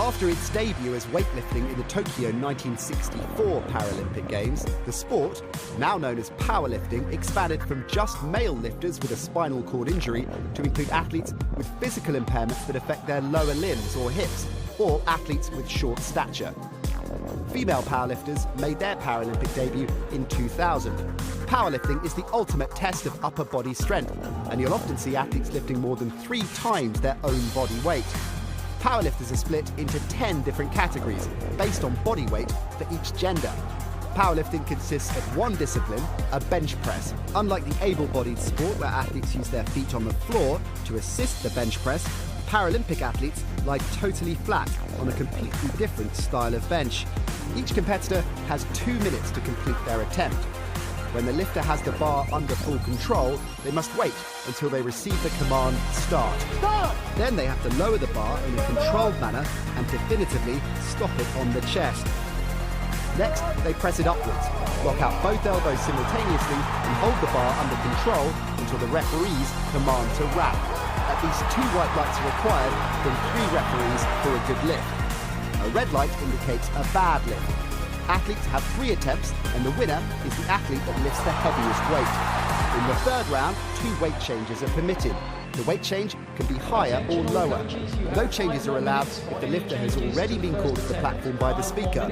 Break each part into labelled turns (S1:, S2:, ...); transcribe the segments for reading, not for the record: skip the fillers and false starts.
S1: After its debut as weightlifting in the Tokyo 1964 Paralympic Games, the sport, now known as powerlifting, expanded from just male lifters with a spinal cord injury to include athletes with physical impairments that affect their lower limbs or hips, or athletes with short stature. Female powerlifters made their Paralympic debut in 2000. Powerlifting is the ultimate test of upper body strength, and you'll often see athletes lifting more than 3 times their own body weight. Powerlifters are split into 10 different categories based on body weight for each gender. Powerlifting consists of one discipline, a bench press. Unlike the able-bodied sport where athletes use their feet on the floor to assist the bench press, Paralympic athletes lie totally flat on a completely different style of bench. Each competitor has 2 minutes to complete their attempt. When the lifter has the bar under full control, they must wait until they receive the command, start. Start! Then they have to lower the bar in a controlled manner and definitively stop it on the chest. Next, they press it upwards, lock out both elbows simultaneously and hold the bar under control until the referee's command to wrap. At least 2 white lights are required from 3 referees for a good lift. A red light indicates a bad lift. Athletes have 3 attempts, and the winner is the athlete that lifts the heaviest weight. In the 3rd round, 2 weight changes are permitted. The weight change can be higher or lower. No changes are allowed if the lifter has already been called to the platform by the speaker,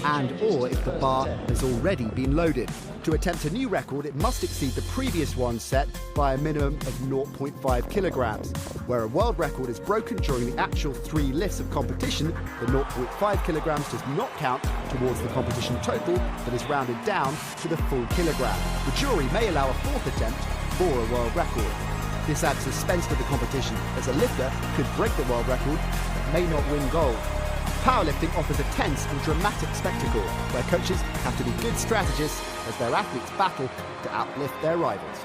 S1: and/or if the bar has already been loaded. To attempt a new record, it must exceed the previous one set by a minimum of 0.5 kilograms. Where a world record is broken during the actual 3 lifts of competition, the 0.5 kilograms does not count towards the competition total, but is rounded down to the full kilogram. The jury may allow a 4th attempt for a world record. This adds suspense to the competition, as a lifter could break the world record but may not win gold. Powerlifting offers a tense and dramatic spectacle where coaches have to be good strategists as their athletes battle to outlift their rivals.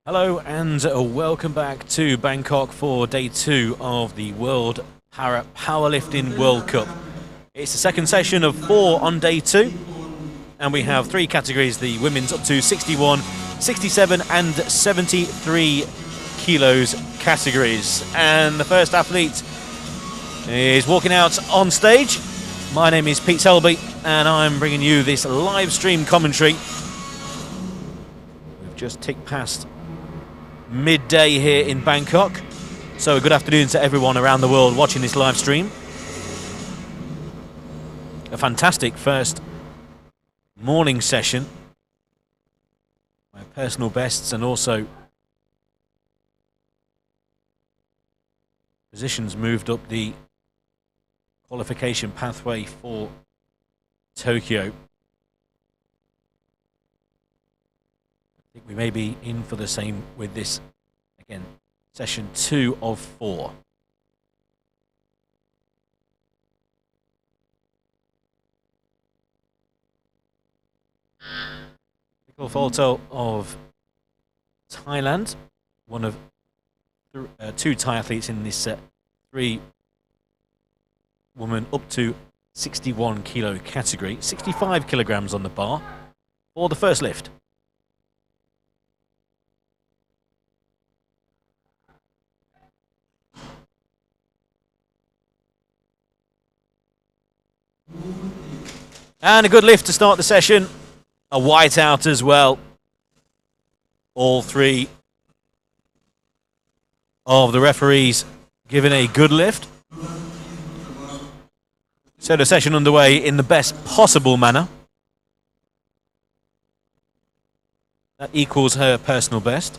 S2: Hello and welcome back to Bangkok for day 2 of the World Powerlifting World Cup. It's the second session of 4 on day 2, and we have 3 categories: the women's up to 61, 67 and 73 kilos categories. And the first athlete is walking out on stage. My name is Pete Selby and I'm bringing you this live stream commentary. We've just ticked past midday here in Bangkok, so good afternoon to everyone around the world watching this live stream. A fantastic first morning session, my personal bests and also positions moved up the qualification pathway for Tokyo. I think we may be in for the same with this, again, session 2 of 4. Photo of Thailand, one of 2 Thai athletes in this 3-woman up to 61 kilo category, 65 kilograms on the bar for the first lift. And a good lift to start the session. A whiteout as well. All 3 of the referees giving a good lift. So the session underway in the best possible manner. That equals her personal best.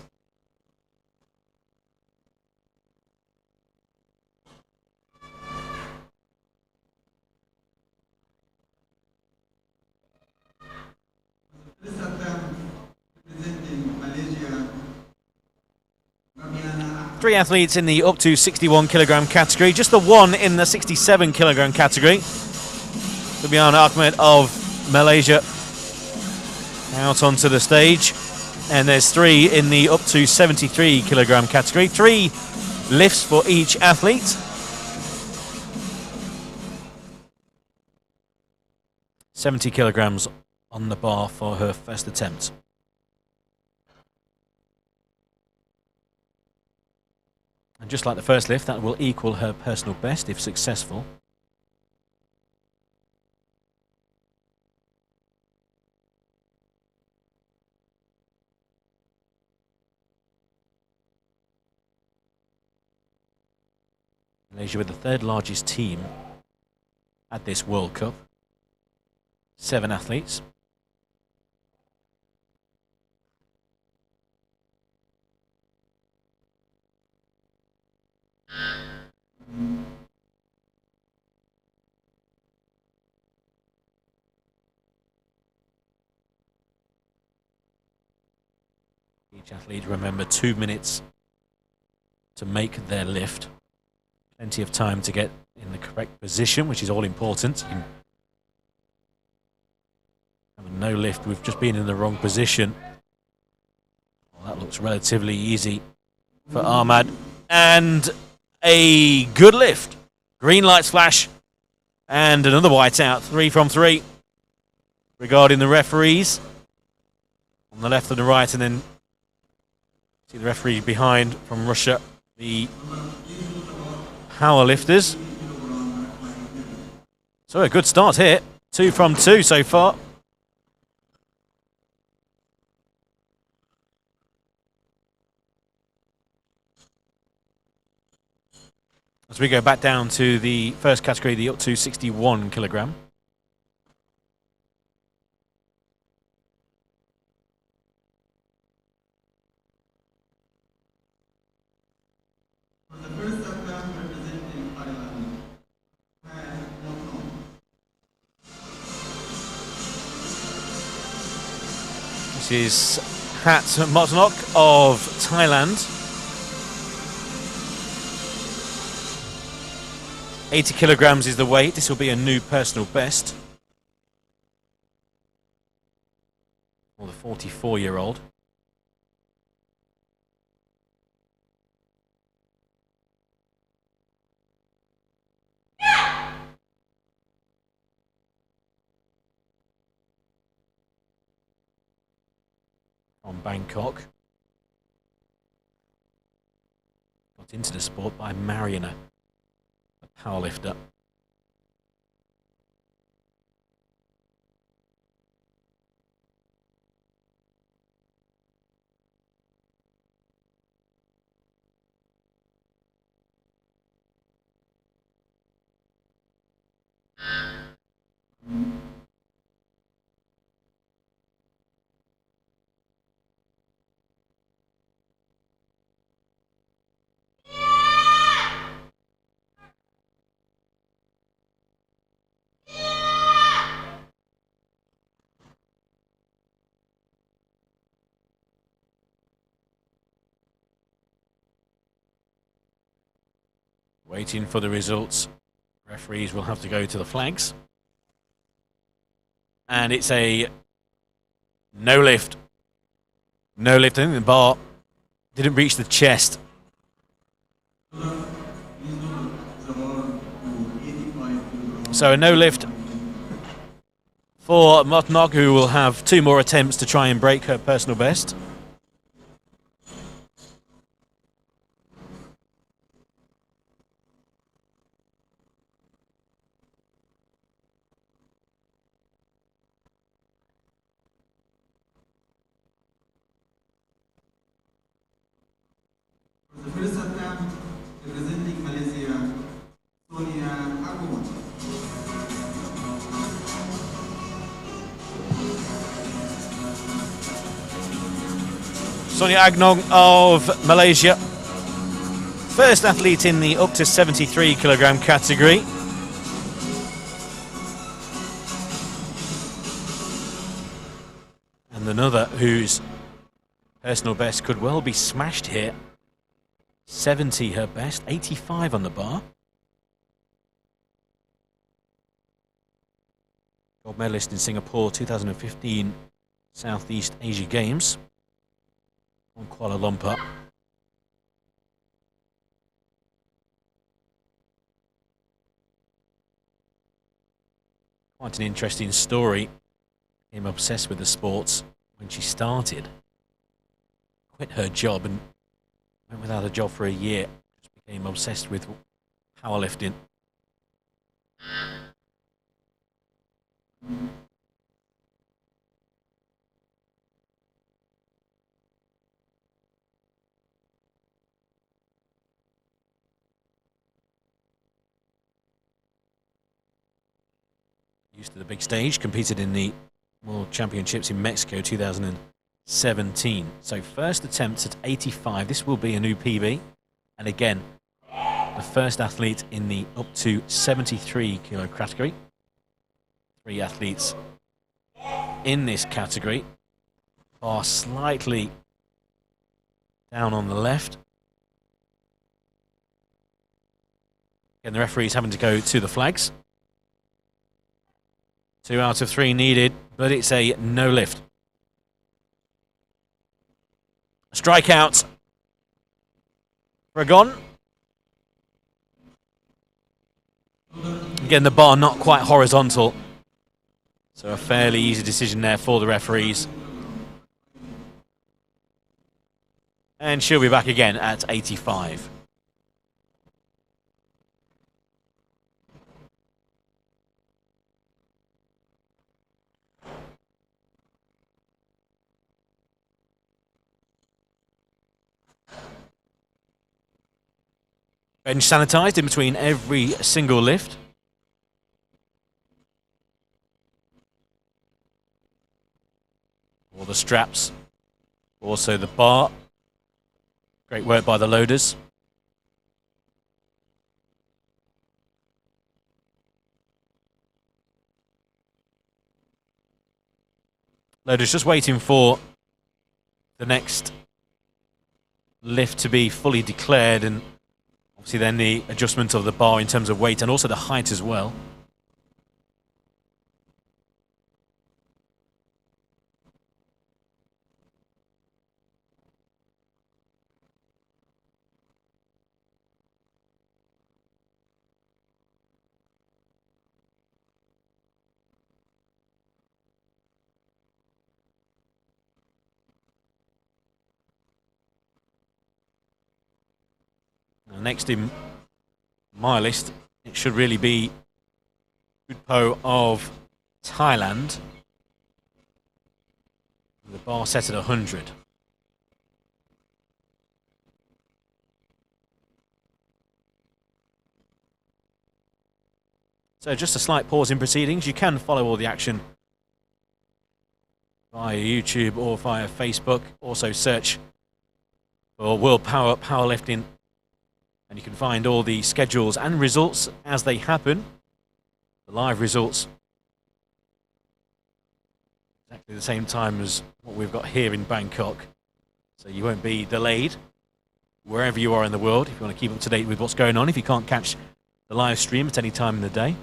S2: Three athletes in the up to 61 kilogram category, just the one in the 67 kilogram category. Subian Ahmed of Malaysia out onto the stage, and there's 3 in the up to 73 kilogram category. 3 lifts for each athlete. 70 kilograms on the bar for her first attempt. And just like the first lift, that will equal her personal best if successful. Malaysia with the 3rd largest team at this World Cup. 7 athletes. Each athlete, remember, 2 minutes to make their lift. Plenty of time to get in the correct position, which is all important. You can have a no lift. We've just been in the wrong position. Well, that looks relatively easy for Ahmad. And a good lift. Green lights flash. And another whiteout. 3 from 3. Regarding the referees on the left and the right, and then see the referee behind from Russia, the powerlifters. So a good start here. 2 from 2 so far. As we go back down to the first category, the up to 61 kilogram. This is Hat Motnok of Thailand. 80 kilograms is the weight. This will be a new personal best. 44-year-old. From Bangkok. Got into the sport by marrying a powerlifter. Waiting for the results. Referees will have to go to the flags. And it's a no lift. No lift. I think the bar didn't reach the chest. So a no lift for Motnok, who will have 2 more attempts to try and break her personal best.
S3: The first attempt representing Malaysia, Sonia Agung.
S2: Sonia Agnong of Malaysia. First athlete in the up to 73 kilogram category. And another whose personal best could well be smashed here. 70 her best, 85 on the bar. Gold medalist in Singapore 2015 Southeast Asia Games on Kuala Lumpur. Quite an interesting story. Became obsessed with the sports when she started. Quit her job and went without a job for a year. Just became obsessed with powerlifting. Used to the big stage, competed in the World Championships in Mexico 2017. So first attempt at 85. This will be a new PB. And again, the first athlete in the up to 73 kilo category. 3 athletes in this category are slightly down on the left. Again, the referee's having to go to the flags. 2 out of 3 needed, but it's a no lift. Strikeout for a gon. Again, the bar not quite horizontal. So a fairly easy decision there for the referees. And she'll be back again at 85. Bench sanitised in between every single lift. All the straps, also the bar. Great work by the loaders. Loaders just waiting for the next lift to be fully declared, and obviously then the adjustment of the bar in terms of weight and also the height as well. Next in my list, it should really be Bangkok of Thailand. The bar set at 100. So just a slight pause in proceedings. You can follow all the action via YouTube or via Facebook. Also search for World Powerlifting, and you can find all the schedules and results as they happen. The live results exactly the same time as what we've got here in Bangkok, so you won't be delayed wherever you are in the world if you want to keep up to date with what's going on, if you can't catch the live stream at any time in the day.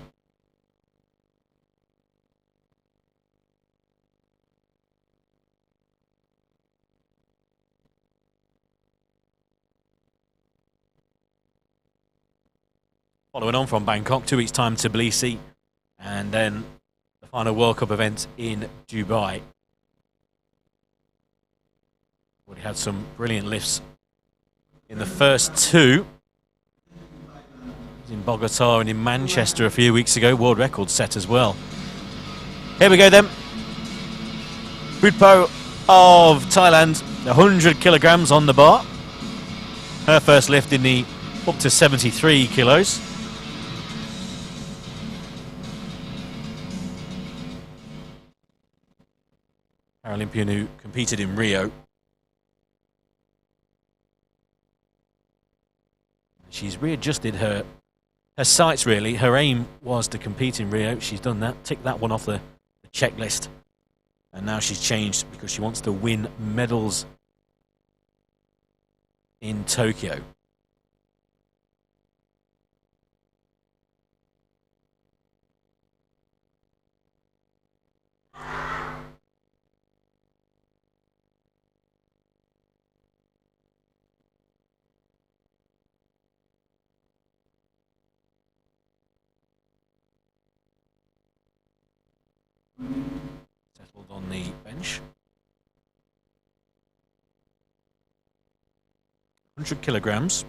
S2: Following on from Bangkok, 2 weeks' time to Tbilisi, and then the final World Cup event in Dubai. Already had some brilliant lifts in the first two. In Bogota and in Manchester a few weeks ago, world record set as well. Here we go then. Bangkok of Thailand, 100 kilograms on the bar. Her first lift in the up to 73 kilos. Paralympian who competed in Rio. She's readjusted her sights really. Her aim was to compete in Rio. She's done that, ticked that one off the checklist. And now she's changed because she wants to win medals in Tokyo. Settled on the bench. 100 kilograms.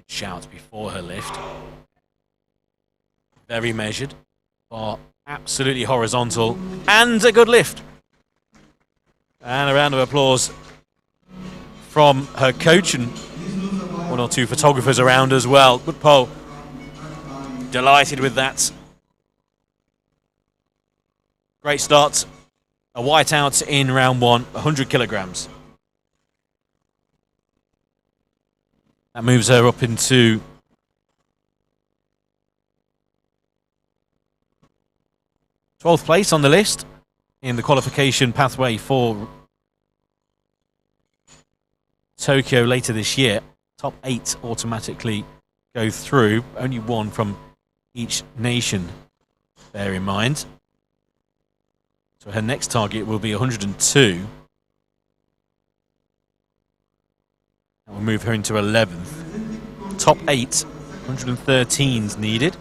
S2: Shouts before her lift. Very measured, but absolutely horizontal, and a good lift. And a round of applause from her coach and one or two photographers around as well. Good pole. Delighted with that. Great start. A whiteout in round one, 100 kilograms. That moves her up into th place on the list in the qualification pathway for Tokyo later this year. Top 8 automatically go through, only one from each nation, bear in mind. So her next target will be 102. That will move her into 11th. Top 8, 113s needed.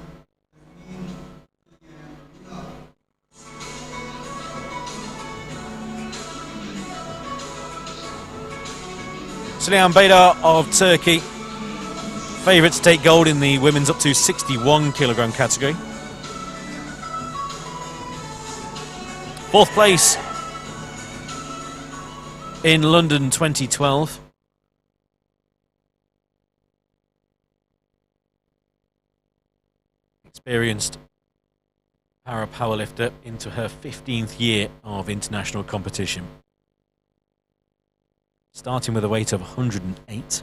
S2: Silihan Baydar of Turkey, favourite to take gold in the women's up to 61 kilogram category. 4th place in London 2012. Experienced powerlifter into her 15th year of international competition. Starting with a weight of 108.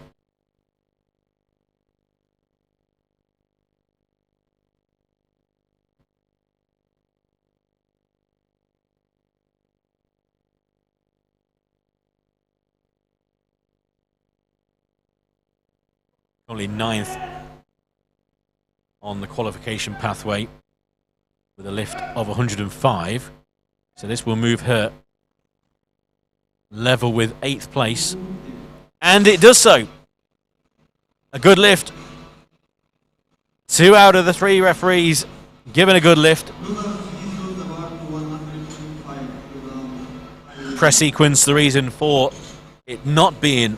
S2: Only 9th on the qualification pathway with a lift of 105. So this will move her level with 8th place. And it does so. A good lift. 2 out of the 3 referees given a good lift. Press sequence, the reason for it not being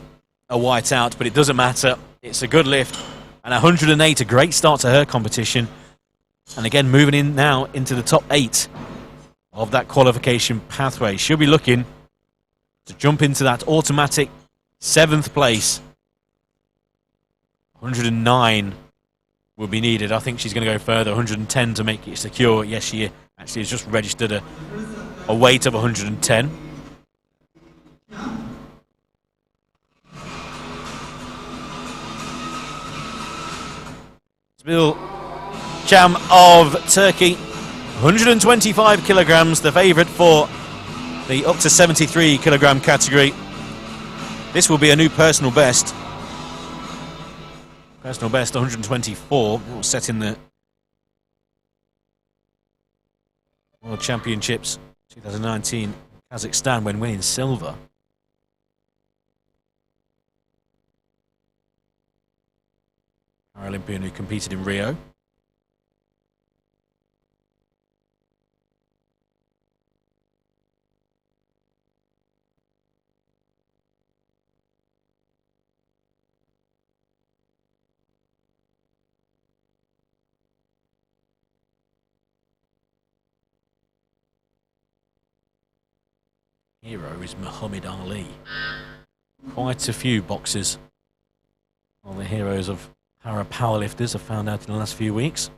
S2: a whiteout, but it doesn't matter. It's a good lift. And 108, a great start to her competition. And again, moving in now into the top 8 of that qualification pathway. She'll be looking to jump into that automatic 7th place. 109 will be needed. I think she's going to go further. 110 to make it secure. Yes, she actually has just registered a weight of 110. Sbil Cham of Turkey, 125 kilograms, the favourite for the up to 73 kilogram category. This will be a new personal best. Personal best 124, set in the World Championships 2019 Kazakhstan when winning silver. Paralympian who competed in Rio. Hero is Muhammad Ali. Quite a few boxers are the heroes of para-powerlifters, I've found out in the last few weeks.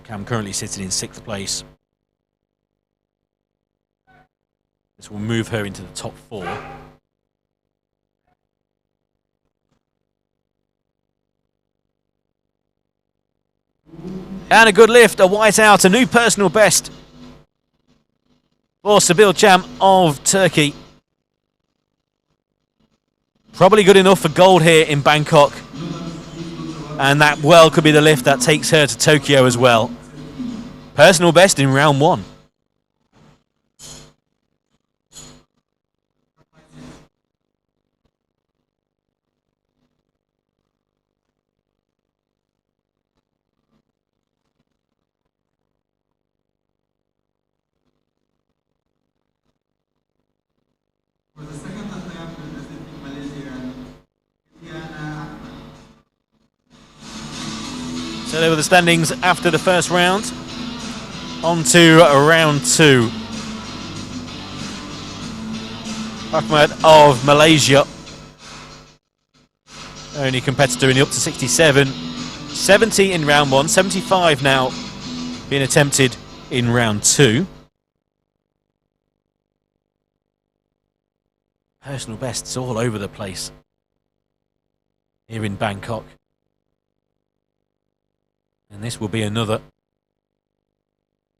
S2: Cam currently sitting in 6th place. This will move her into the top 4. And a good lift, a whiteout, a new personal best for Sbil Cham of Turkey. Probably good enough for gold here in Bangkok. And that well could be the lift that takes her to Tokyo as well. Personal best in round 1.
S3: For the second attempt, representing Malaysia, Diana.
S2: So there were the standings after the first round. On to round 2. Ahmad of Malaysia. Only competitor in the up to 67. 70 in round 1. 75 now being attempted in round 2. Personal bests all over the place here in Bangkok. And this will be another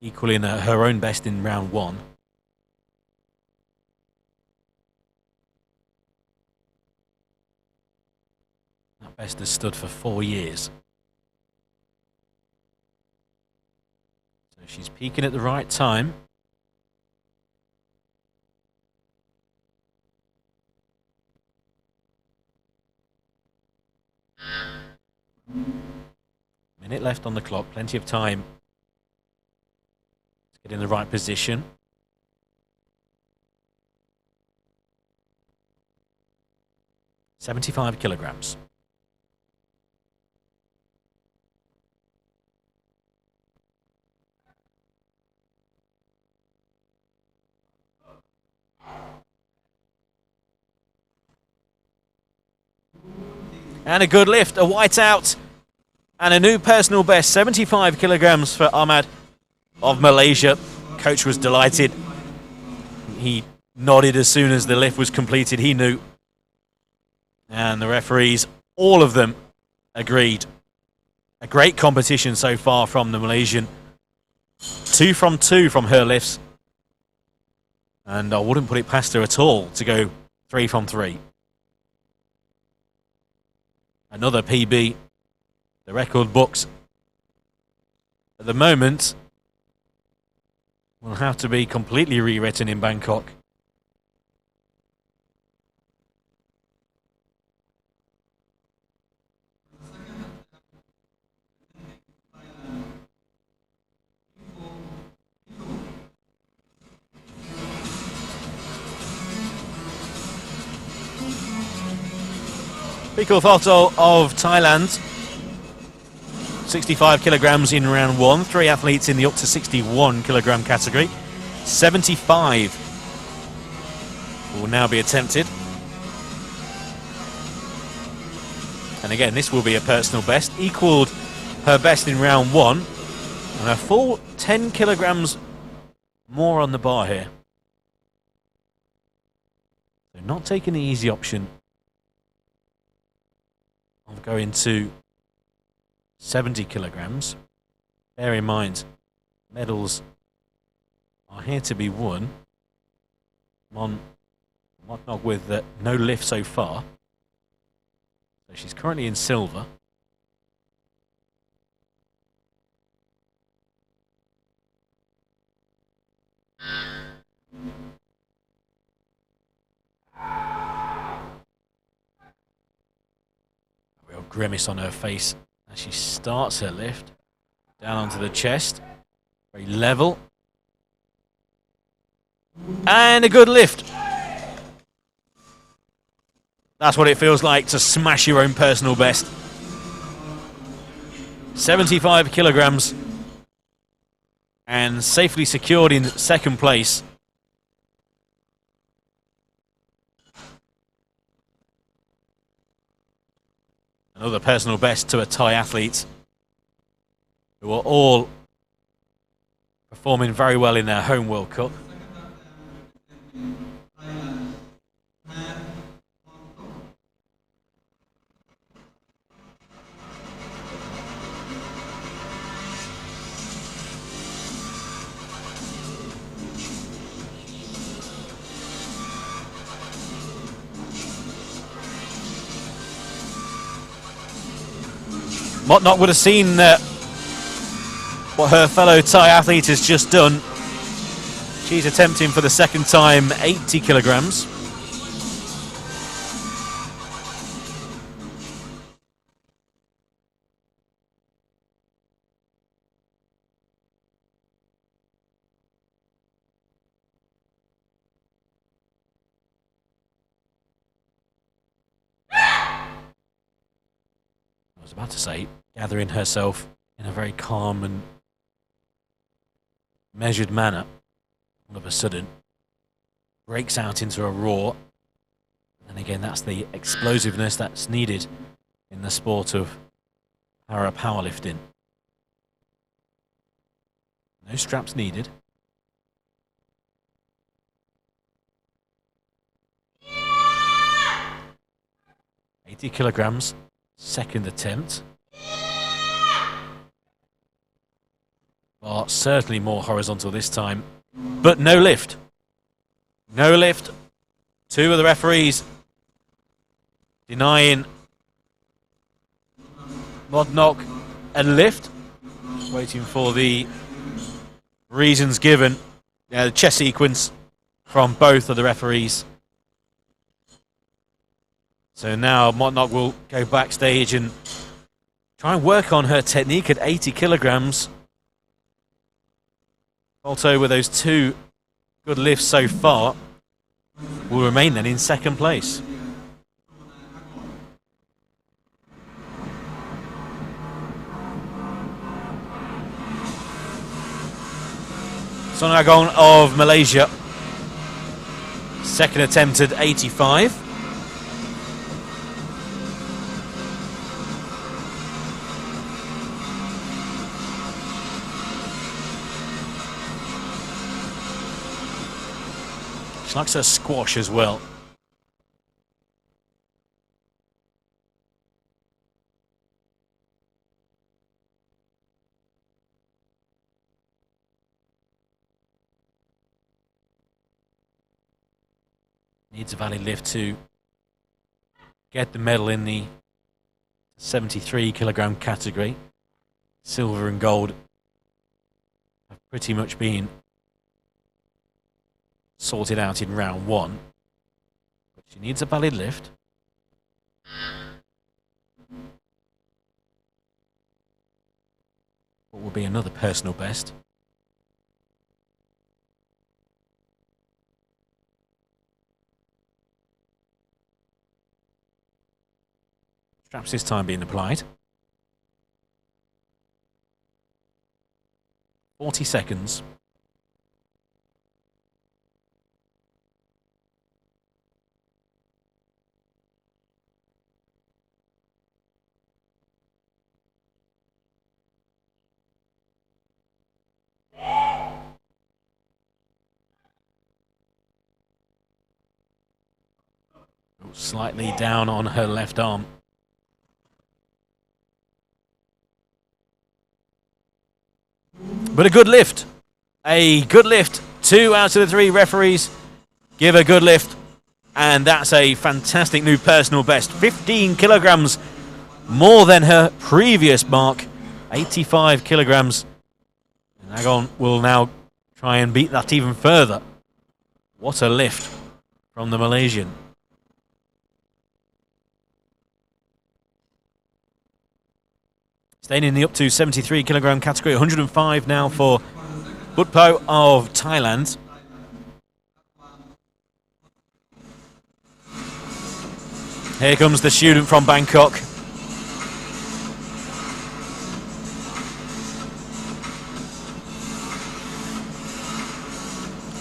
S2: equaling her own best in round 1. That best has stood for 4 years. So she's peaking at the right time. Minute left on the clock, plenty of time. Let's get in the right position. .75 kilograms. And a good lift, a whiteout. And a new personal best, 75 kilograms for Ahmad of Malaysia. Coach was delighted. He nodded as soon as the lift was completed. He knew. And the referees, all of them, agreed. A great competition so far from the Malaysian. 2 from 2 from her lifts. And I wouldn't put it past her at all to go 3 from 3. Another PB. The record books at the moment will have to be completely rewritten in Bangkok. Piko Photo of Thailand, 65 kilograms in round 1. 3 athletes in the up to 61 kilogram category. 75 will now be attempted. And again, this will be a personal best. Equalled her best in round 1. And a full 10 kilograms more on the bar here. So not taking the easy option of going to 70 kilograms. Bear in mind, medals are here to be won. Motnog with no lift so far. So she's currently in silver. A real grimace on her face as she starts her lift. Down onto the chest. Very level. And a good lift. That's what it feels like to smash your own personal best. 75 kilograms. And safely secured in second place. Another personal best to a Thai athlete, who are all performing very well in their home World Cup. Motnog would have seen what her fellow Thai athlete has just done. She's attempting for the second time 80 kilograms. I was about to say, gathering herself in a very calm and measured manner, all of a sudden breaks out into a roar. And again, that's the explosiveness that's needed in the sport of powerlifting. No straps needed. Yeah! 80 kilograms, second attempt. But certainly more horizontal this time. But no lift. No lift. Two of the referees denying Motnog a lift. Waiting for the reasons given. The chess sequence from both of the referees. So now Motnog will go backstage and try and work on her technique at 80 kilograms. Also, with those two good lifts so far, will remain then in second place. Sonagon of Malaysia, second attempt at 85. She likes her squash as well. Needs a valid lift to get the medal in the 73 kilogram category. Silver and gold have pretty much been sorted out in round one. But she needs a valid lift. What will be another personal best. Straps this time being applied. 40 seconds. Slightly down on her left arm. But a good lift. A good lift. 2 out of the 3 referees give a good lift. And that's a fantastic new personal best. 15 kilograms more than her previous mark. 85 kilograms. And Agon will now try and beat that even further. What a lift from the Malaysian. Staying in the up to 73 kilogram category, 105 now for Butpo of Thailand. Here comes the student from Bangkok.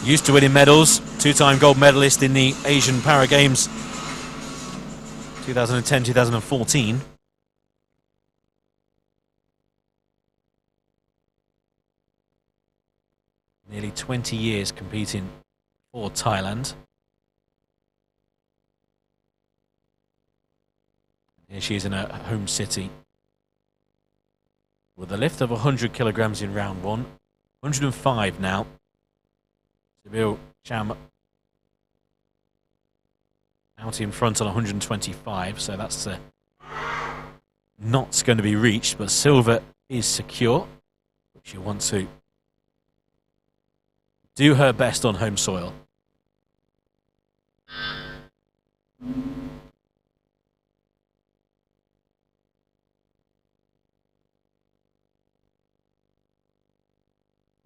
S2: Used to winning medals, 2-time gold medalist in the Asian Para Games 2010-2014. Nearly 20 years competing for Thailand. Here she is in her home city. With a lift of 100 kilograms in round one. 105 now. Sibyl Cham out in front on 125, so that's not going to be reached, but silver is secure. She'll want to do her best on home soil.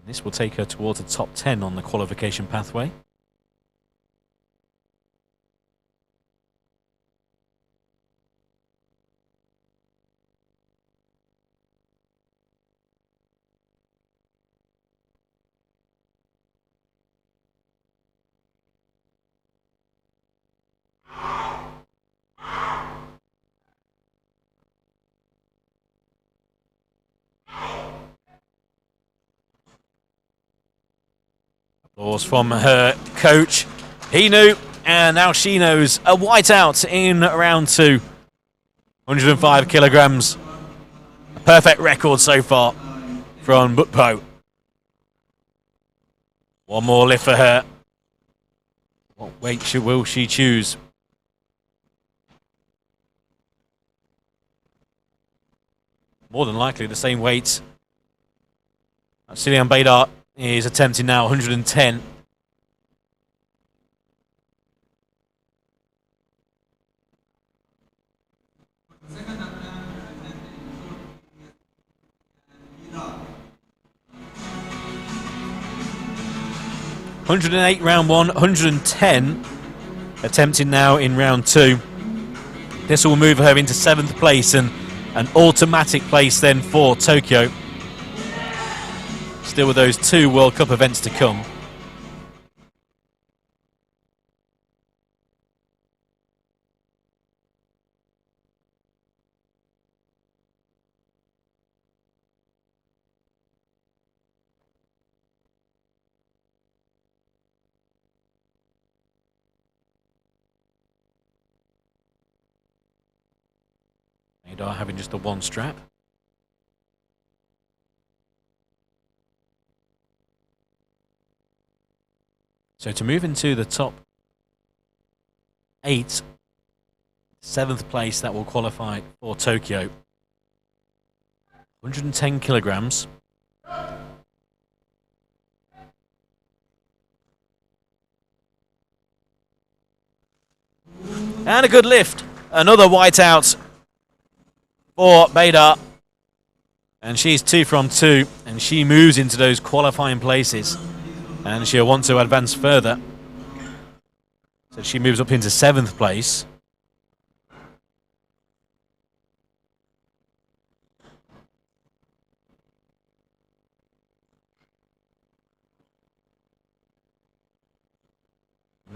S2: This will take her towards the top 10 on the qualification pathway. Applause from her coach. He knew, and now she knows. A whiteout in round two. 105 kilograms. A perfect record so far from Butpo. One more lift for her. What weight will she choose? More than likely the same weight. Silian Baydar is attempting now 110. $108 round one, 110 attempting now in round two. This will move her into 7th place and an automatic place then for Tokyo. Still with those 2 World Cup events to come. Adar having just the one strap. So to move into the top 108. 7th place that will qualify for Tokyo. 110 kilograms. And a good lift. Another whiteout for Bader. And she's 2 from 2. And she moves into those qualifying places. And she'll want to advance further. So she moves up into 7th place.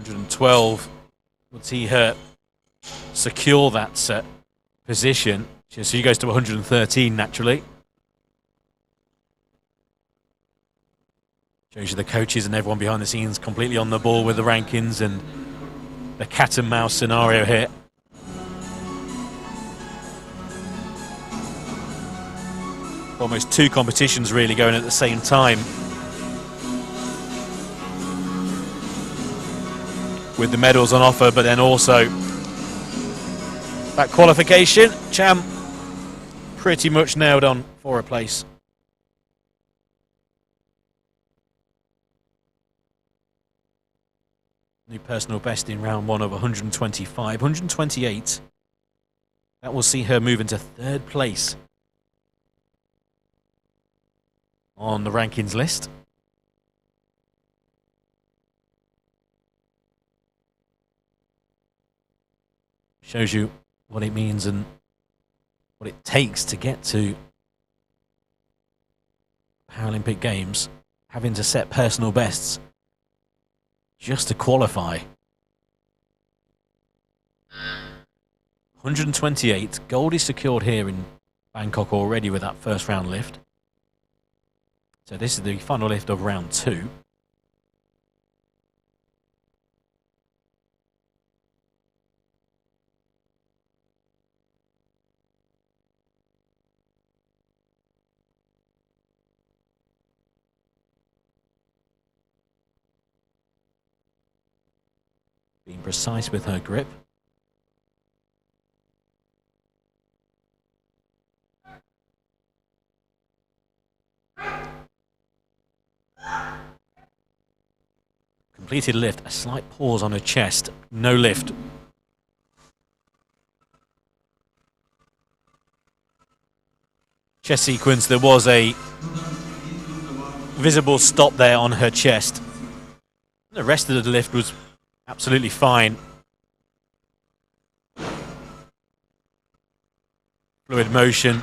S2: .112 would see her secure that position. So she goes to 113 naturally. Shows you the coaches and everyone behind the scenes completely on the ball with the rankings and the cat and mouse scenario here. Almost 2 competitions really going at the same time. With the medals on offer, but then also that qualification. Cham pretty much nailed on for a place. New personal best in round 1 of 125, 128. That will see her move into 3rd place on the rankings list. Shows you what it means and what it takes to get to Paralympic Games, having to set personal bests just to qualify. 128. Gold is secured here in Bangkok already with that first round lift. So this is the final lift of round 2. Being precise with her grip. Completed lift, a slight pause on her chest, no lift. Chest sequence, there was a visible stop there on her chest. The rest of the lift was absolutely fine. Fluid motion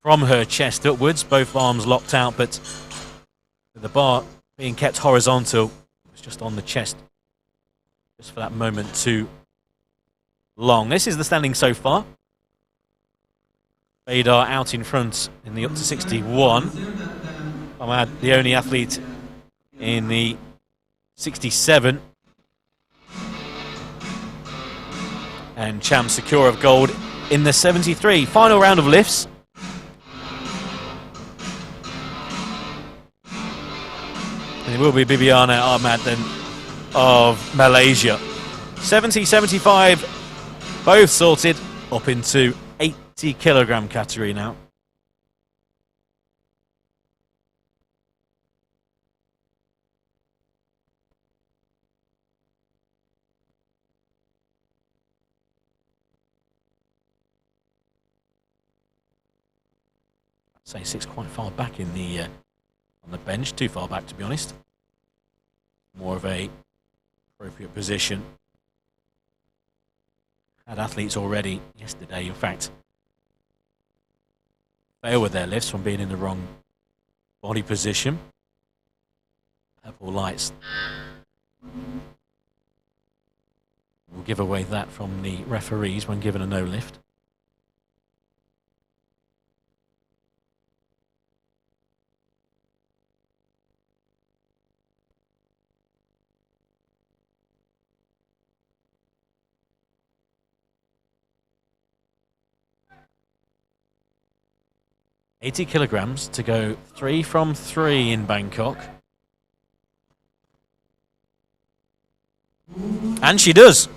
S2: from her chest upwards, both arms locked out, but with the bar being kept horizontal, it was just on the chest, just for that moment too long. This is the standing so far. Bader out in front in the up to 61. Ahmad, the only athlete in the 67. And Cham secure of gold in the 73. Final round of lifts. And it will be Bibiana Ahmad then of Malaysia. 70, 75, both sorted up into 80 kilogram category now. Say sits quite far back in the on the bench, too far back to be honest. More of a appropriate position. Had athletes already yesterday, in fact, fail with their lifts from being in the wrong body position. Purple lights will give away that from the referees when given a no lift. $80 kilograms to go 3 from 3 in Bangkok. And she does.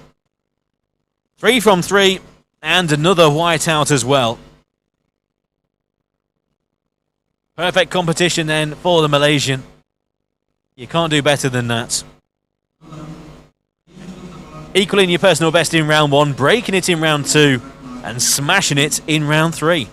S2: 3 from 3, and another whiteout as well. Perfect competition then for the Malaysian. You can't do better than that. Equaling your personal best in round 1, breaking it in round 2, and smashing it in round 3.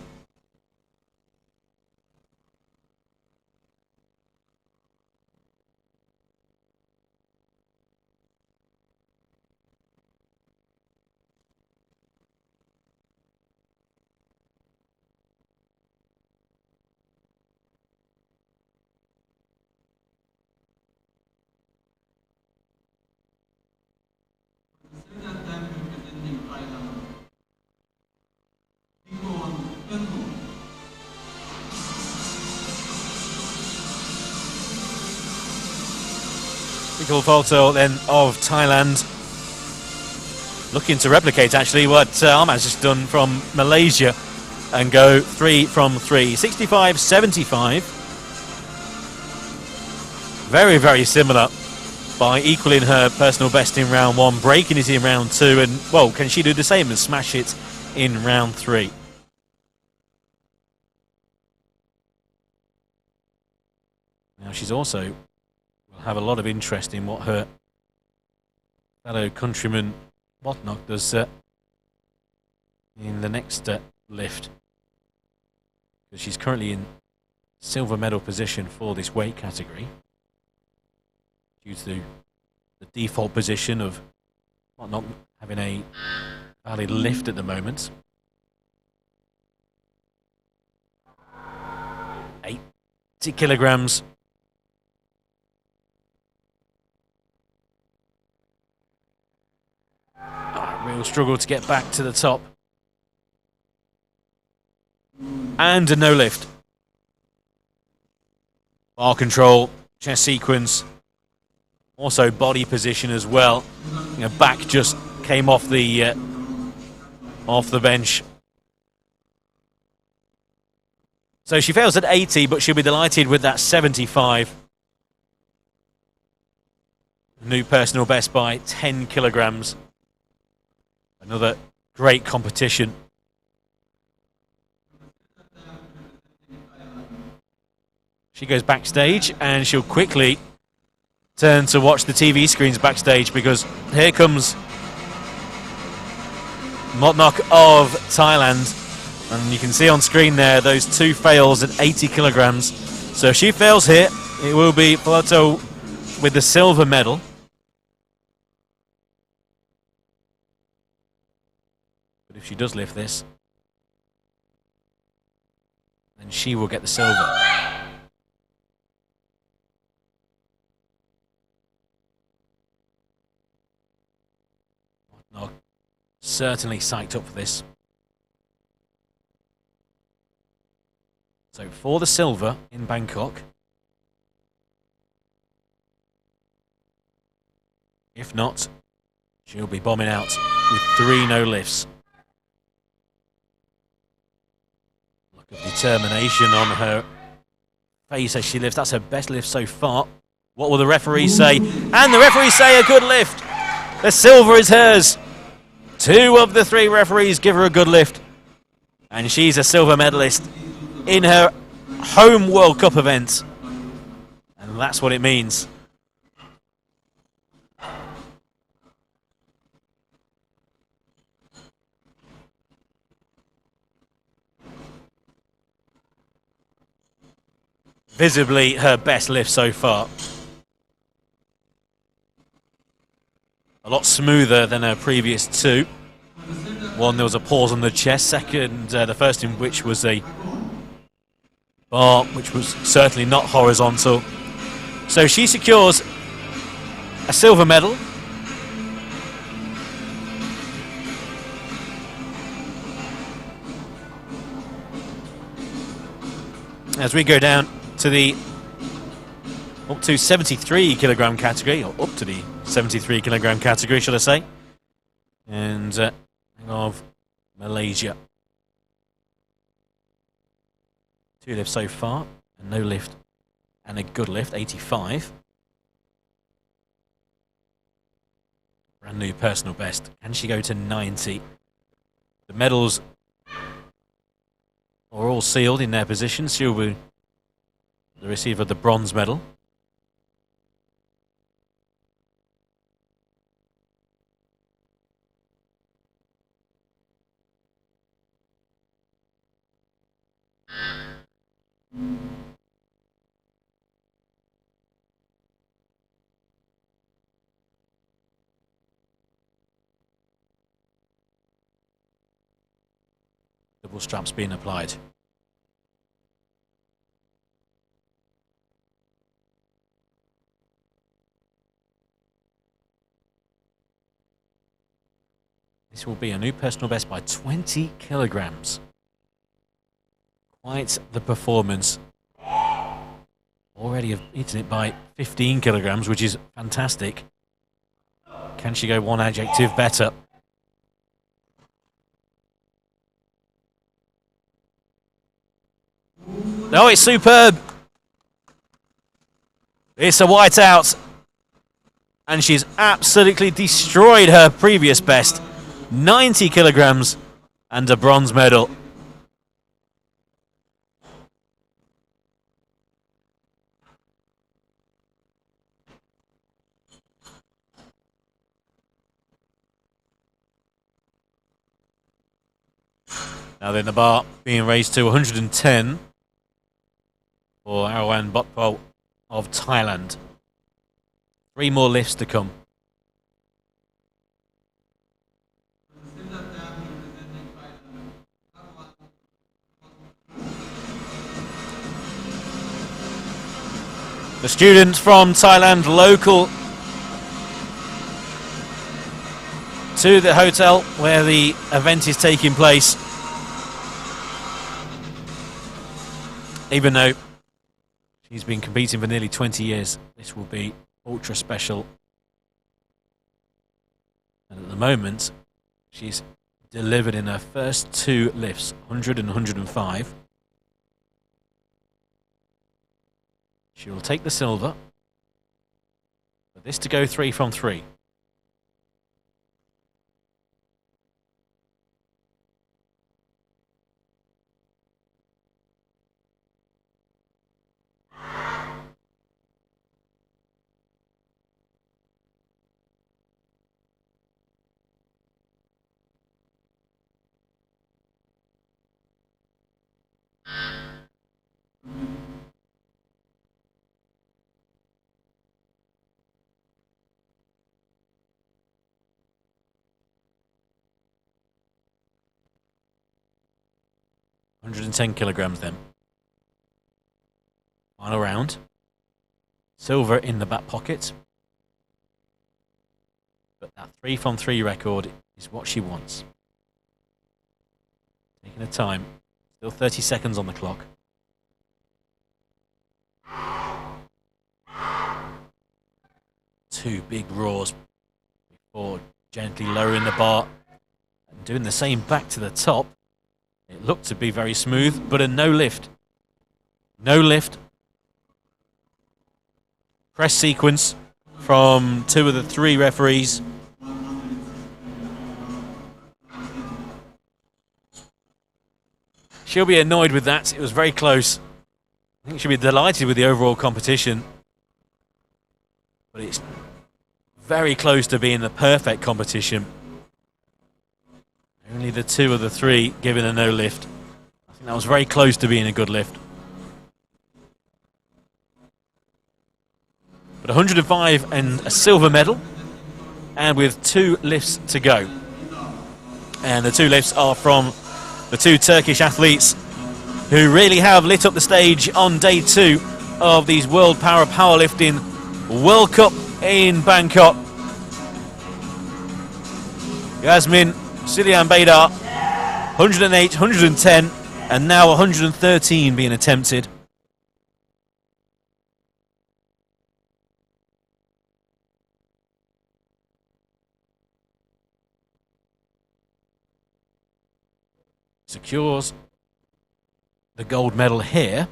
S3: Second time representing Thailand. Biko Tenmu.
S2: Big photo then of Thailand. Looking to replicate actually what Ahmad's just done from Malaysia and go 3 from 3. 65-75. Very, very similar by equaling her personal best in round 1, breaking it in round 2, and, well, can she do the same and smash it in round 3? Now she's also will have a lot of interest in what her fellow countryman Whatnock does in the next lift, because she's currently in silver medal position for this weight category due to the default position of Whatnock having a valid lift at the moment. 80 kilograms. Real struggle to get back to the top. And a no lift. Bar control, chest sequence, also body position as well. You know, back just came off the bench. So she fails at 80, but she'll be delighted with that 75. New personal best by 10 kilograms. Another great competition. She goes backstage and she'll quickly turn to watch the TV screens backstage, because here comes Whatnock of Thailand. And you can see on screen there those 2 fails at 80 kilograms. So if she fails here, it will be Poloto with the silver medal. But if she does lift this, then she will get the silver. Whatnock certainly psyched up for this. So for the silver in Bangkok. If not, she'll be bombing out with 3 no lifts. Look at determination on her face as she lifts. That's her best lift so far. What will the referee say? And the referees say a good lift. The silver is hers. 2 of the 3 referees give her a good lift. And she's a silver medalist in her home World Cup event. And that's what it means. Visibly her best lift so far. A lot smoother than her previous 2. One, there was a pause on the chest. Second, the first in which was a bar, which was certainly not horizontal. So she secures a silver medal. As we go down to the up to 73 kilogram category, or up to the 73 kilogram category, should I say, and of Malaysia. 2 lifts so far, a no lift and a good lift, 85. Brand new personal best. Can she go to 90? The medals are all sealed in their positions. She'll be the receiver of the bronze medal. Double straps being applied. This will be a new personal best by 20 kilograms. Quite the performance. Already have eaten it by 15 kilograms, which is fantastic. Can she go one adjective better? No, it's superb. It's a whiteout. And she's absolutely destroyed her previous best. 90 kilograms and a bronze medal. Now then, the bar being raised to 110 for Arawan Botpol of Thailand. 3 more lifts to come. The student from Thailand, local to the hotel where the event is taking place. Even though she's been competing for nearly 20 years, this will be ultra special. And at the moment, she's delivered in her first 2 lifts, 100 and 105. She will take the silver. For this to go 3 from 3. $110 kilograms then. Final round. Silver in the back pocket. But that 3 from 3 record is what she wants. Taking her time. Still 30 seconds on the clock. Two big roars before gently lowering the bar and doing the same back to the top. It looked to be very smooth, but a no lift. No lift. Press sequence from 2 of the 3 referees. She'll be annoyed with that. It was very close. I think she'll be delighted with the overall competition. But it's very close to being the perfect competition. Only the 2 of the 3 giving a no lift. I think that was very close to being a good lift. But 105 and a silver medal. And with 2 lifts to go. And the 2 lifts are from the 2 Turkish athletes who really have lit up the stage on day 2 of these World Powerlifting World Cup in Bangkok. Yasmin Silian Baydar, 108, 110, and now 113 being attempted. Secures the gold medal here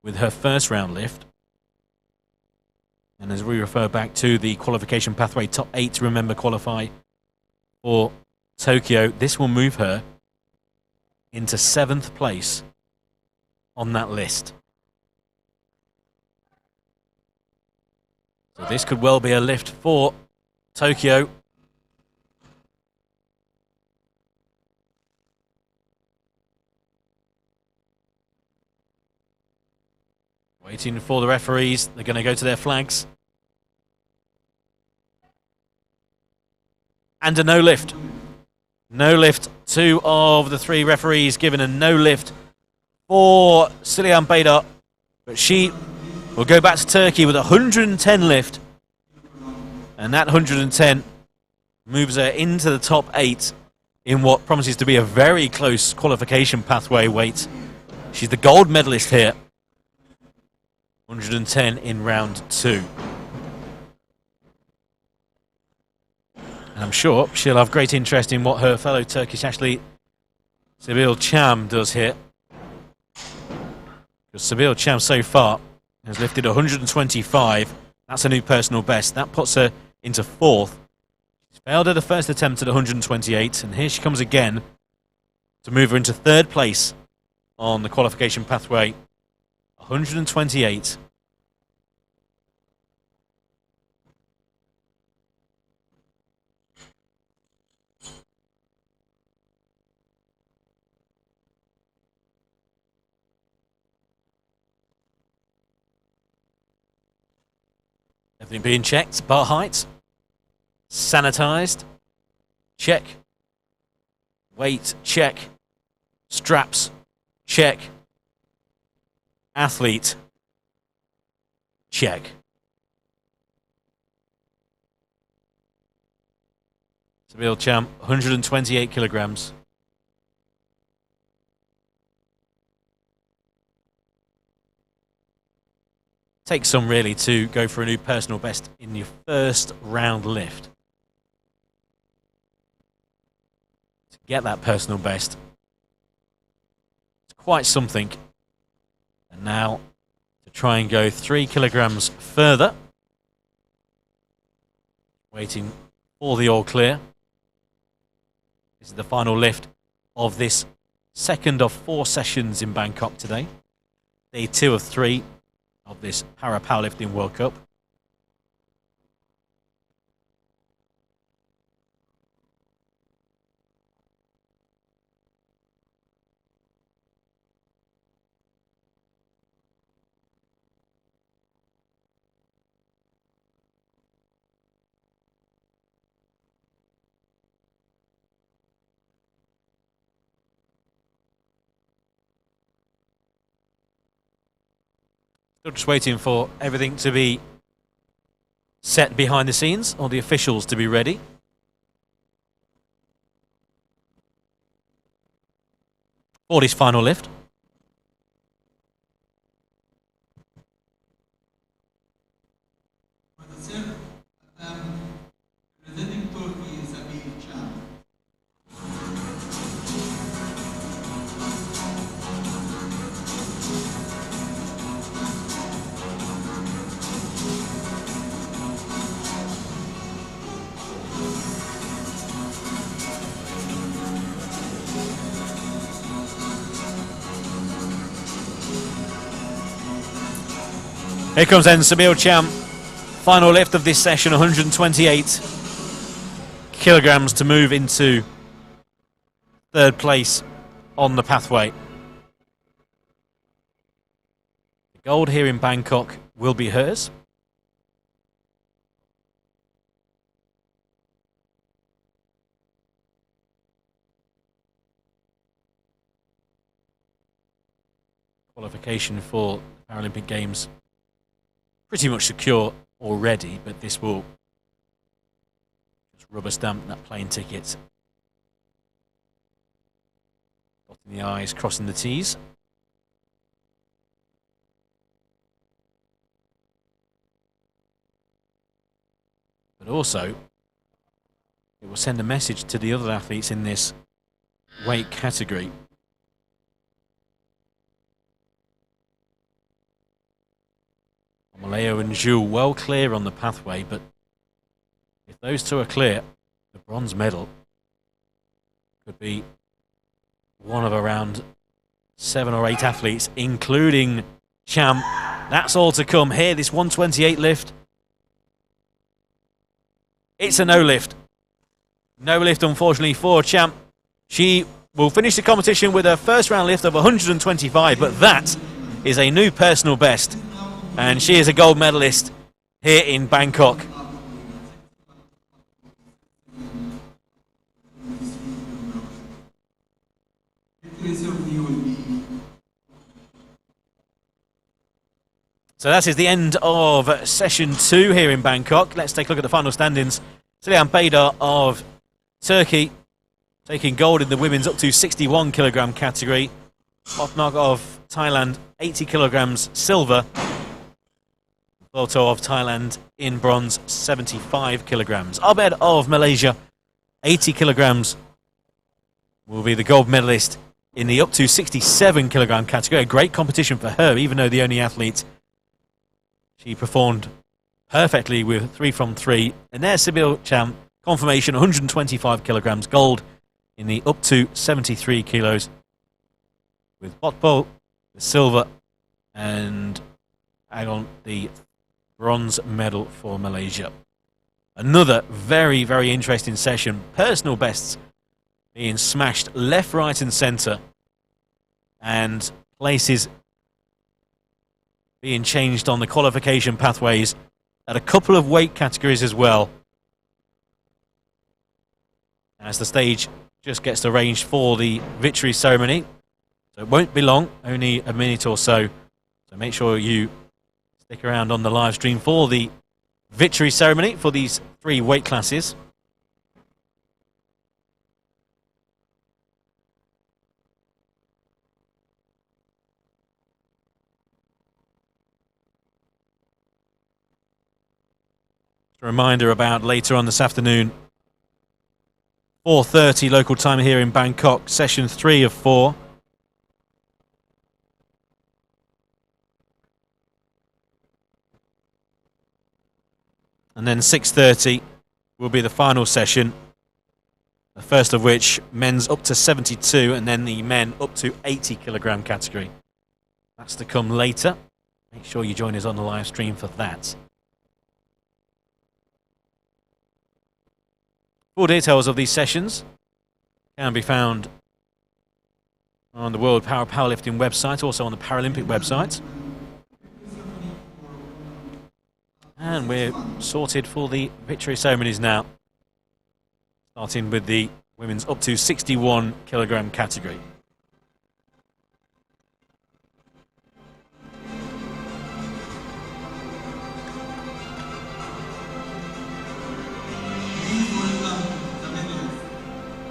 S2: with her first round lift. And as we refer back to the qualification pathway, top 8 to remember qualify for Tokyo, this will move her into 7th place on that list. So this could well be a lift for Tokyo. Waiting for the referees. They're going to go to their flags. And a no lift. No lift. 2 of the 3 referees given a no lift for Silian Baydar. But she will go back to Turkey with a 110 lift. And that 110 moves her into the top 8 in what promises to be a very close qualification pathway weight. She's the gold medalist here. 110 in round 2. And I'm sure she'll have great interest in what her fellow Turkish athlete Sabil Cham does here. Because Sabil Cham so far has lifted 125. That's a new personal best. That puts her into 4th. She's failed at the first attempt at 128, and here she comes again to move her into 3rd place on the qualification pathway. 128. Everything being checked. Bar height. Sanitized. Check. Weight. Check. Straps. Check. Athlete. Check. Sabil Cham, 128 kilograms. Takes some really to go for a new personal best in your first round lift. To get that personal best, it's quite something. And now to try and go 3 kilograms further. Waiting for the all clear. This is the final lift of this second of 4 sessions in Bangkok today. Day 2 of 3 of this Powerlifting World Cup. Still just waiting for everything to be set behind the scenes, or the officials to be ready. For this final lift.
S3: For the third attempt, representing Turkey is Sabil Cham.
S2: Here comes then Sabil Cham. Final lift of this session, 128 kilograms to move into 3rd place on the pathway. The gold here in Bangkok will be hers. Qualification for Paralympic Games pretty much secure already, but this will just rubber stamp that plane ticket. Dotting the I's, crossing the T's. But also, it will send a message to the other athletes in this weight category. Maleo and Jules well clear on the pathway, but if those two are clear, the bronze medal could be one of around 7 or 8 athletes, including Champ. That's all to come here, this 128 lift. It's a no lift. No lift, unfortunately, for Champ. She will finish the competition with her first round lift of 125, but that is a new personal best. And she is a gold medalist here in Bangkok. So that is the end of session 2 here in Bangkok. Let's take a look at the final standings. Silian Baydar of Turkey taking gold in the women's up to 61 kilogram category. Motnok of Thailand, 80 kilograms silver. Photo of Thailand in bronze, 75 kilograms. Abed of Malaysia, 80 kilograms, will be the gold medalist in the up to 67 kilogram category. A great competition for her, even though the only athlete. She performed perfectly with 3 from 3. And there's Sibyl Champ, confirmation, 125 kilograms, gold in the up to 73 kilos. With Botpo, the silver, and Agon, the bronze medal for Malaysia. Another very, very interesting session. Personal bests being smashed left, right and centre. And places being changed on the qualification pathways at a couple of weight categories as well. As the stage just gets arranged for the victory ceremony. So it won't be long, only a minute or so. So make sure you stick around on the live stream for the victory ceremony for these 3 weight classes. Just a reminder about later on this afternoon, 4:30 local time here in Bangkok, session 3 of 4. And then 6:30 will be the final session. The first of which, men's up to 72 and then the men up to 80 kilogram category. That's to come later. Make sure you join us on the live stream for that. Full details of these sessions can be found on the World Powerlifting website, also on the Paralympic website. And we're sorted for the victory ceremonies now. Starting with the women's up to 61 kilogram category.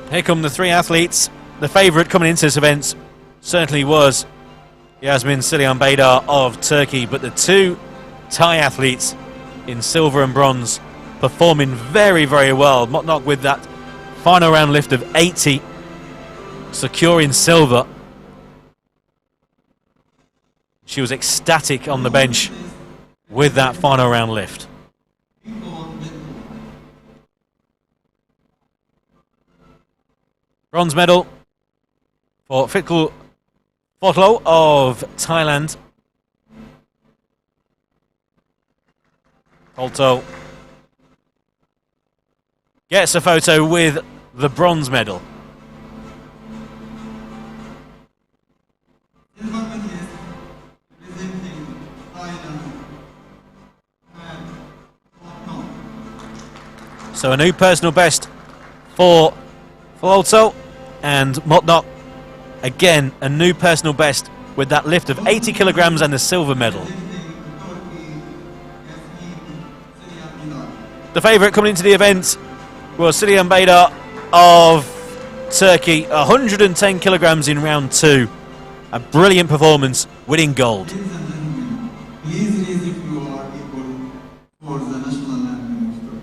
S2: Here come the 3 athletes. The favourite coming into this event certainly was Yasmin Silian Baydar of Turkey, but the 2 Thai athletes in silver and bronze performing very, very well. Motnok with that final round lift of 80, securing silver. She was ecstatic on the bench with that final round lift. Bronze medal for Fitkul Photlo of Thailand. Holto gets a photo with the bronze medal. So a new personal best for Holto and Motnok. Again, a new personal best with that lift of 80 kilograms and the silver medal. The favourite coming into the event was Silian Baydar of Turkey, 110 kilograms in round 2. A brilliant performance, winning gold.
S3: Please raise if you are able for the national anthem.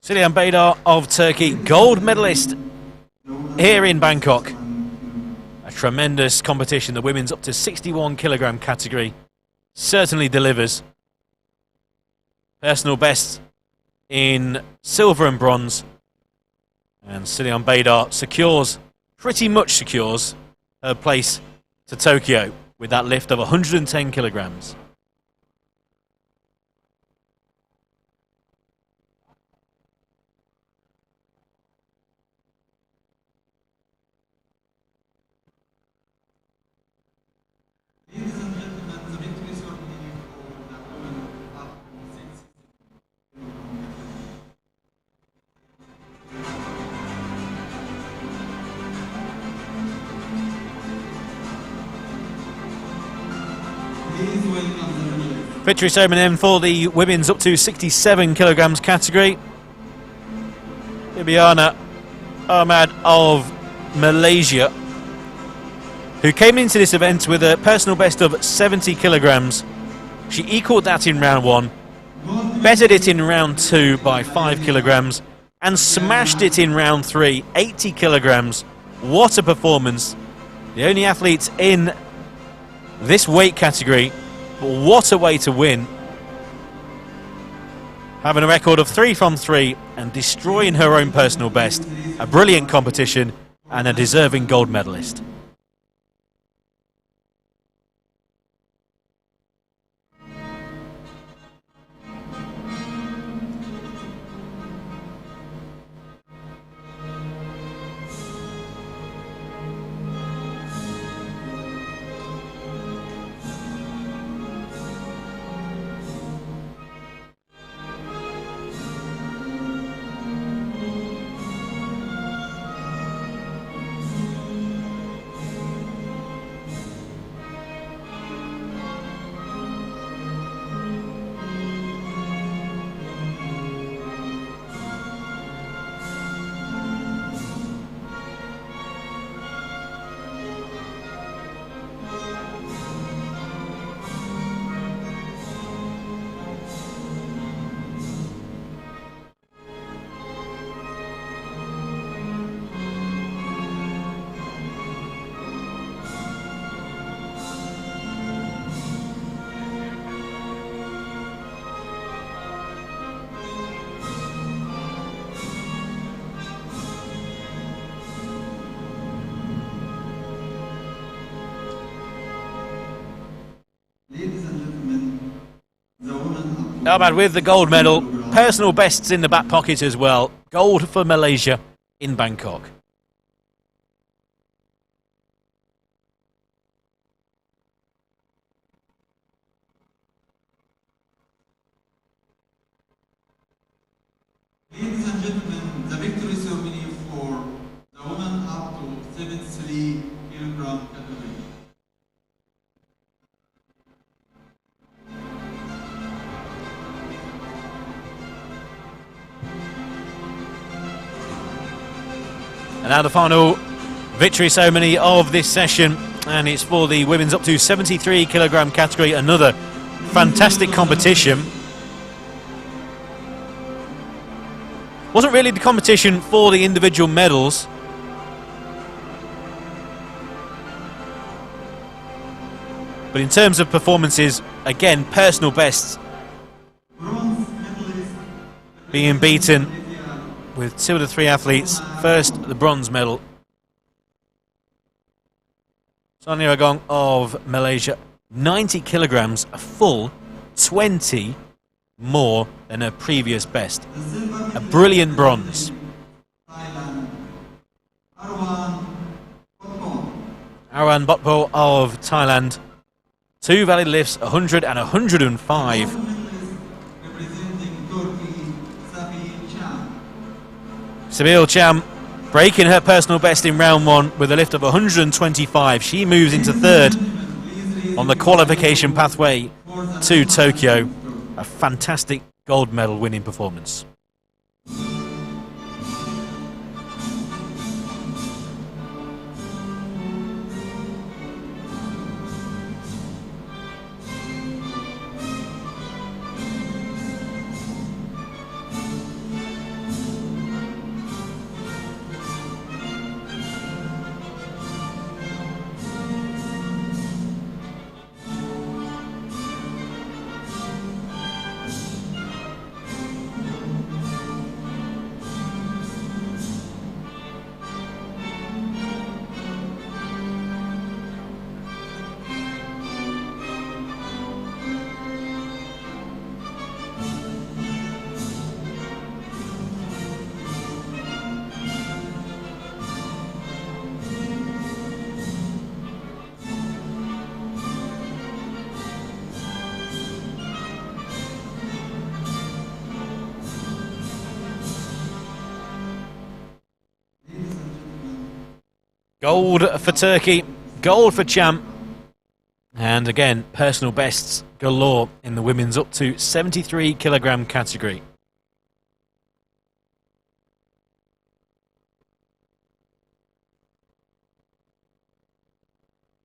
S2: Silian Baydar of Turkey, gold medalist here in Bangkok. A tremendous competition. The women's up to 61 kilogram category certainly delivers. Personal best in silver and bronze. And Silian Baydar pretty much secures her place to Tokyo with that lift of 110 kilograms. Victory ceremony for the women's up to 67 kilograms category. Ibiana Ahmad of Malaysia, who came into this event with a personal best of 70 kilograms. She equalled that in round 1, bettered it in round 2 by 5 kilograms, and smashed it in round 3, 80 kilograms. What a performance. The only athlete in this weight category. What a way to win. Having a record of 3 from 3 and destroying her own personal best. A brilliant competition and a deserving gold medalist. Ahmad with the gold medal. Personal bests in the back pocket as well. Gold for Malaysia in Bangkok.
S3: Ladies and gentlemen, the victory ceremony for the women up to 73 kilogram category.
S2: And now the final victory ceremony of this session, and it's for the women's up to 73 kilogram category. Another fantastic competition. Wasn't really the competition for the individual medals. But in terms of performances, again, personal bests being beaten with 2 of the 3 athletes. First, the bronze medal. Sonia Agong of Malaysia, 90 kilograms, a full 20 more than her previous best. A brilliant bronze. Arwan Botpo of Thailand, 2 valid lifts, 100 and 105. Sabil Cham breaking her personal best in round 1 with a lift of 125. She moves into 3rd on the qualification pathway to Tokyo. A fantastic gold medal winning performance. Gold for Turkey, gold for Champ. And again, personal bests galore in the women's up to 73 kilogram category.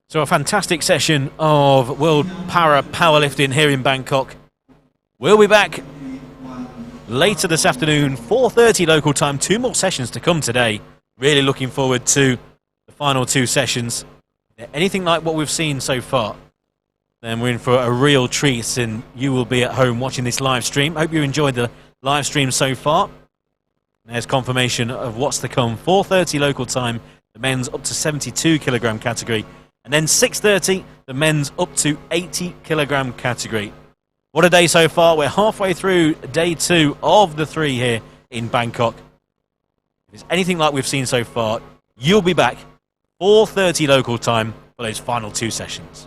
S2: So a fantastic session of World Para Powerlifting here in Bangkok. We'll be back later this afternoon, 4:30 local time. 2 more sessions to come today. Really looking forward to the final 2 sessions. Anything like what we've seen so far, then we're in for a real treat, and you will be at home watching this live stream. Hope you enjoyed the live stream so far. There's confirmation of what's to come. 4:30 local time, the men's up to 72 kilogram category. And then 6:30, the men's up to 80 kilogram category. What a day so far. We're halfway through day 2 of the 3 here in Bangkok. If it's anything like we've seen so far, you'll be back 4:30 local time for those final 2 sessions.